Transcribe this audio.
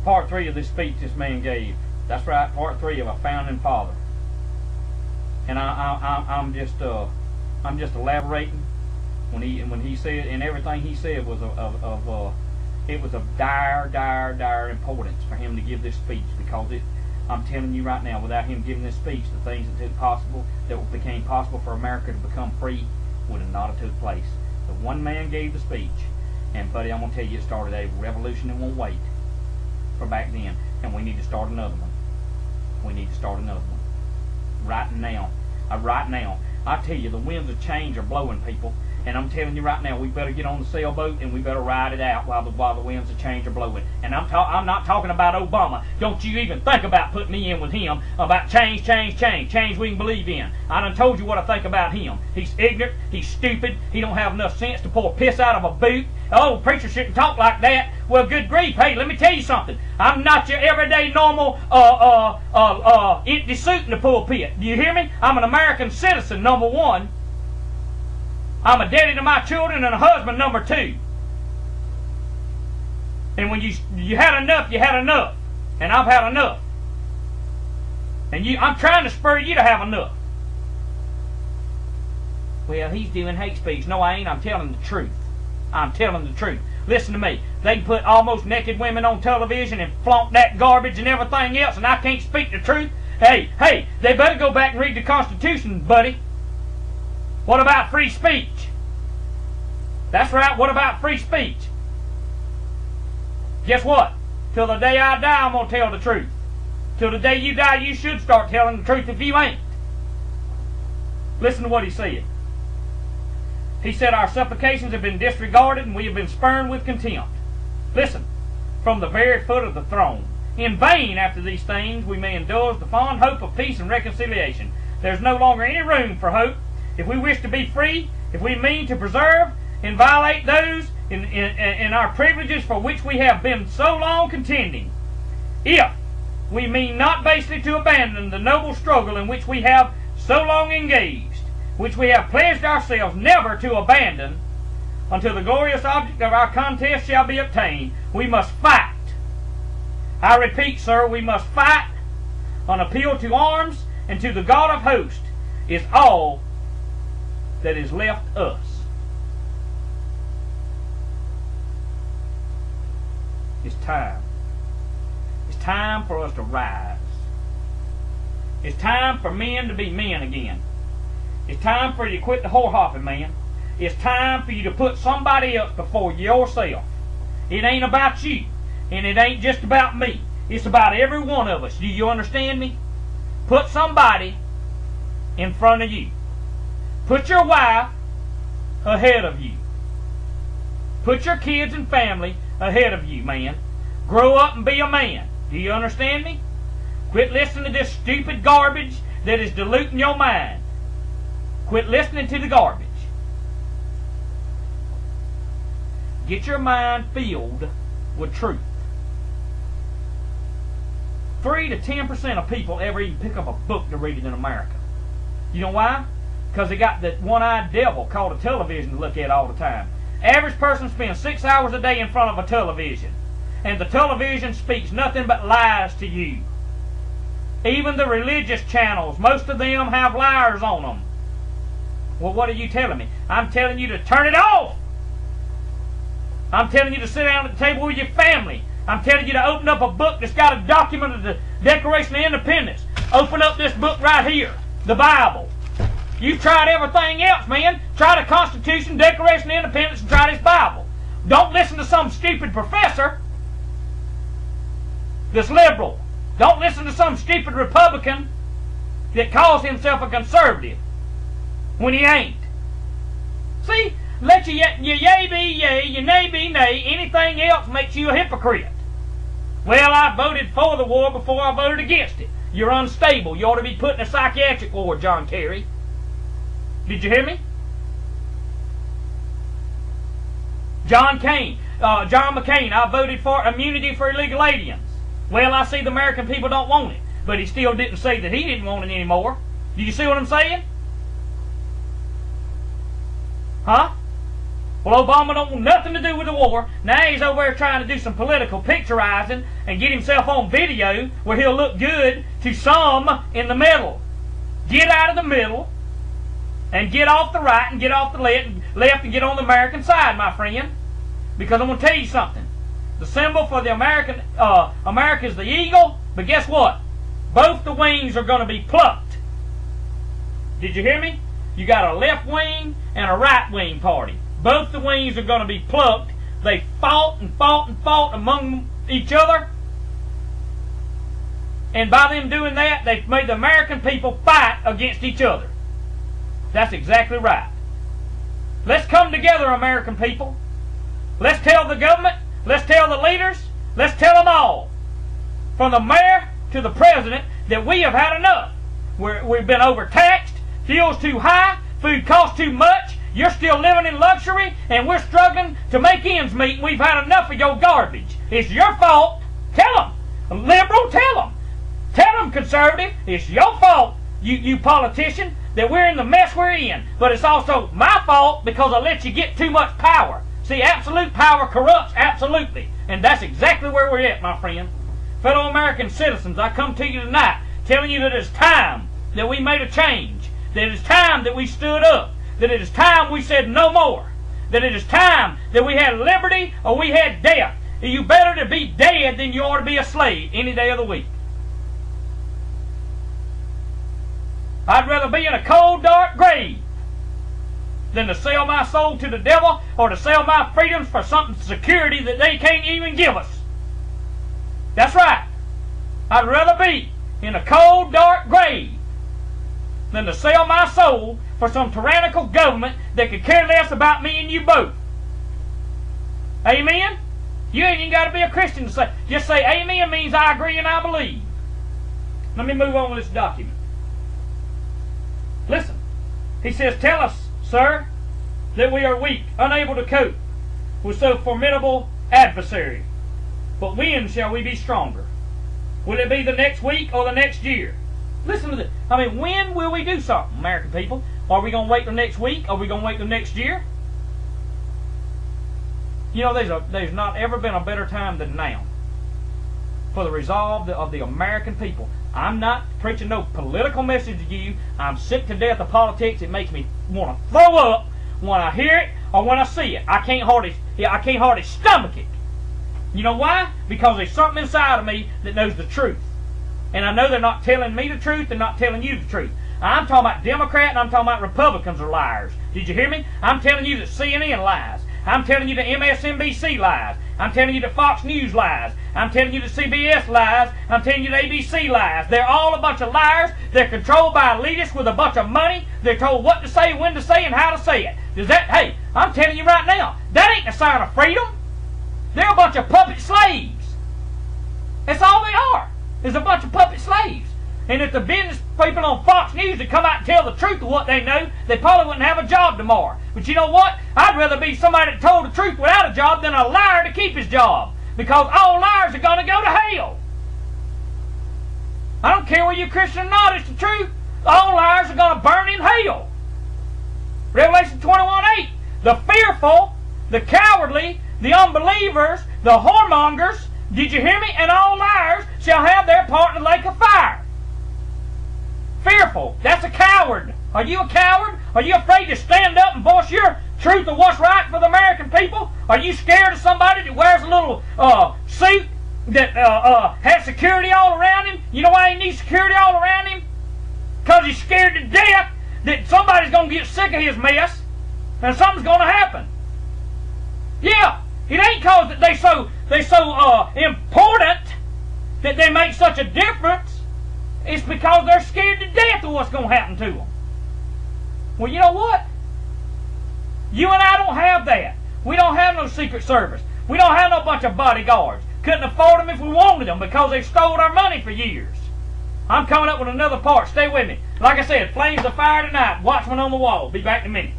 part 3 of this speech this man gave. That's right, part 3 of a founding father. And I'm just elaborating when he said, and everything he said was it was of dire importance for him to give this speech, because I'm telling you right now, without him giving this speech, the things that became possible for America to become free would have not have took place. The one man gave the speech, and buddy, I'm gonna tell you, it started a revolution that won't wait for back then, and we need to start another one. We need to start another one right now. Right now, I tell you, the winds of change are blowing, people. And I'm telling you right now, we better get on the sailboat and we better ride it out while the winds of change are blowing. And I'm not talking about Obama. Don't you even think about putting me in with him about change we can believe in. I done told you what I think about him. He's ignorant, he's stupid, he don't have enough sense to pour piss out of a boot. Oh, preacher shouldn't talk like that. Well, good grief. Hey, let me tell you something. I'm not your everyday normal empty suit in the pulpit. Do you hear me? I'm an American citizen, number 1. I'm a daddy to my children and a husband, number 2. And when you had enough, you had enough. And I've had enough. And I'm trying to spur you to have enough. Well, he's doing hate speech. No, I ain't. I'm telling the truth. I'm telling the truth. Listen to me. They can put almost naked women on television and flaunt that garbage and everything else, and I can't speak the truth. Hey, they better go back and read the Constitution, buddy. What about free speech? That's right, what about free speech? Guess what? Till the day I die, I'm going to tell the truth. Till the day you die, you should start telling the truth if you ain't. Listen to what he said. He said, our supplications have been disregarded and we have been spurned with contempt. Listen, from the very foot of the throne. In vain after these things we may indulge the fond hope of peace and reconciliation. There's no longer any room for hope. If we wish to be free, if we mean to preserve and violate those in our privileges for which we have been so long contending, if we mean not basely to abandon the noble struggle in which we have so long engaged, which we have pledged ourselves never to abandon until the glorious object of our contest shall be obtained, we must fight. I repeat, sir, we must fight. An appeal to arms and to the God of hosts is all that is left us. It's time. It's time for us to rise. It's time for men to be men again. It's time for you to quit the whore-hopping, man. It's time for you to put somebody else before yourself. It ain't about you, and it ain't just about me. It's about every one of us. Do you understand me? Put somebody in front of you. Put your wife ahead of you. Put your kids and family ahead of you, man. Grow up and be a man. Do you understand me? Quit listening to this stupid garbage that is diluting your mind. Quit listening to the garbage. Get your mind filled with truth. 3 to 10% of people ever even pick up a book to read it in America. You know why? Because they got that one-eyed devil called a television to look at all the time. Average person spends 6 hours a day in front of a television. And the television speaks nothing but lies to you. Even the religious channels, most of them have liars on them. Well, what are you telling me? I'm telling you to turn it off. I'm telling you to sit down at the table with your family. I'm telling you to open up a book that's got a document of the Declaration of Independence. Open up this book right here, the Bible. You've tried everything else, man. Try the Constitution, Declaration of Independence, and try this Bible. Don't listen to some stupid professor that's liberal. Don't listen to some stupid Republican that calls himself a conservative when he ain't. See? Let your yay be yay, your nay be nay. Anything else makes you a hypocrite. Well, I voted for the war before I voted against it. You're unstable. You ought to be put in a psychiatric ward, John Kerry. Did you hear me? John McCain, I voted for immunity for illegal aliens. Well, I see the American people don't want it. But he still didn't say that he didn't want it anymore. Do you see what I'm saying? Huh? Well, Obama don't want nothing to do with the war. Now he's over there trying to do some political picturizing and get himself on video where he'll look good to some in the middle. Get out of the middle and get off the right and get off the left and get on the American side, my friend. Because I'm going to tell you something. The symbol for the America is the eagle, but guess what? Both the wings are going to be plucked. Did you hear me? You got a left wing and a right wing party. Both the wings are going to be plucked. They fought and fought and fought among each other. And by them doing that, they've made the American people fight against each other. That's exactly right. Let's come together, American people. Let's tell the government, let's tell the leaders, let's tell them all, from the mayor to the president, that we have had enough. We've been overtaxed, fuel's too high, food costs too much, you're still living in luxury, and we're struggling to make ends meet, and we've had enough of your garbage. It's your fault. Tell them. Liberal, tell them. Tell them, conservative, it's your fault, you politician, that we're in the mess we're in. But it's also my fault because I let you get too much power. See, absolute power corrupts absolutely. And that's exactly where we're at, my friend. Fellow American citizens, I come to you tonight telling you that it's time that we made a change. That it is time that we stood up. That it is time we said no more. That it is time that we had liberty or we had death. You better to be dead than you ought to be a slave any day of the week. I'd rather be in a cold, dark grave than to sell my soul to the devil or to sell my freedoms for something security that they can't even give us. That's right. I'd rather be in a cold, dark grave than to sell my soul for some tyrannical government that could care less about me and you both. Amen? You ain't even got to be a Christian to say. Just say amen means I agree and I believe. Let me move on with this document. Listen. He says, tell us, sir, that we are weak, unable to cope with so formidable adversary. But when shall we be stronger? Will it be the next week or the next year? Listen to this. I mean, when will we do something, American people? Are we going to wait till next week? Are we going to wait till next year? You know, there's not ever been a better time than now for the resolve of the American people. I'm not preaching no political message to you. I'm sick to death of politics. It makes me want to throw up when I hear it or when I see it. I can't hardly stomach it. You know why? Because there's something inside of me that knows the truth. And I know they're not telling me the truth, they're not telling you the truth. I'm talking about Democrat and I'm talking about Republicans are liars. Did you hear me? I'm telling you that CNN lies. I'm telling you that MSNBC lies. I'm telling you that Fox News lies. I'm telling you that CBS lies. I'm telling you that ABC lies. They're all a bunch of liars. They're controlled by elitists with a bunch of money. They're told what to say, when to say, and how to say it. Hey, I'm telling you right now, that ain't a sign of freedom. They're a bunch of puppet slaves. That's all they are. Is a bunch of puppet slaves. And if the business people on Fox News would come out and tell the truth of what they know, they probably wouldn't have a job tomorrow. But you know what? I'd rather be somebody that told the truth without a job than a liar to keep his job. Because all liars are going to go to hell. I don't care whether you're Christian or not, it's the truth. All liars are going to burn in hell. Revelation 21:8. The fearful, the cowardly, the unbelievers, the whoremongers, did you hear me? And all liars shall have their part in the lake of fire. Fearful. That's a coward. Are you a coward? Are you afraid to stand up and voice your truth of what's right for the American people? Are you scared of somebody that wears a little suit that has security all around him? You know why he needs security all around him? Because he's scared to death that somebody's going to get sick of his mess and something's going to happen. Yeah. It ain't because that they so important that they make such a difference. It's because they're scared to death of what's going to happen to them. Well, you know what? You and I don't have that. We don't have no Secret Service. We don't have no bunch of bodyguards. Couldn't afford them if we wanted them because they stole our money for years. I'm coming up with another part. Stay with me. Like I said, flames of fire tonight. Watchman on the wall. Be back in a minute.